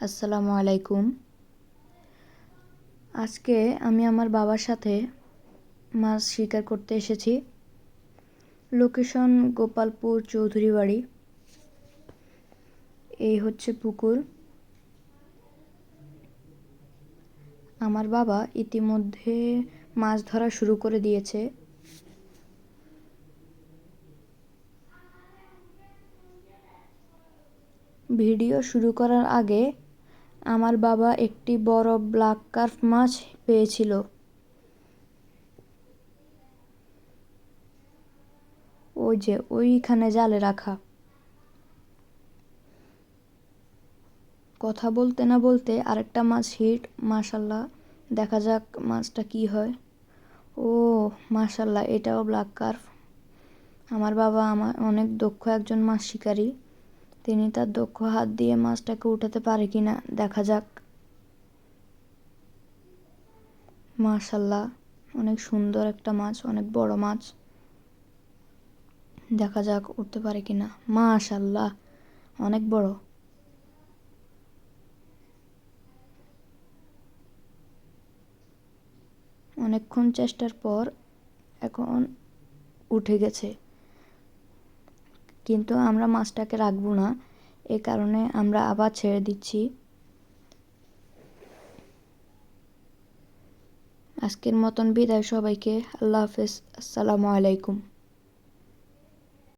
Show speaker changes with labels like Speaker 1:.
Speaker 1: আসসালামু আলাইকুম। আজকে আমি আমার বাবার সাথে মাছ শিকার করতে এসেছি। লোকেশন গোপালপুর চৌধুরী বাড়ি। এই হচ্ছে পুকুর। আমার বাবা ইতিমধ্যে মাছ ধরা শুরু করে দিয়েছে। ভিডিও শুরু করার আগে আমার বাবা একটি বড় ব্ল্যাক কার্প মাছ পেয়েছিল। ওই যে ওইখানে জালে রাখা। কথা বলতে না বলতে আরেকটা মাছ হিট। মাশাল্লাহ, দেখা যাক মাছটা কি হয়। ও মাশাল্লাহ, এটাও ব্ল্যাক কার্প। আমার বাবা অনেক দক্ষ একজন মাছ শিকারী। তিনি তার দক্ষ হাত দিয়ে মাছটাকে উঠাতে পারে কিনা দেখা যাক। মাশাল্লাহ, অনেক সুন্দর একটা মাছ, অনেক বড় মাছ। দেখা যাক উঠতে পারে কিনা। মাশাল্লাহ, অনেক বড়। অনেকক্ষণ চেষ্টার পর এখন উঠে গেছে, কিন্তু আমরা মাছটাকে রাখবো না, এ কারণে আমরা আবার ছেড়ে দিচ্ছি। আজকের মতন বিদায় সবাইকে। আল্লাহ হাফেজ। আসসালামু আলাইকুম।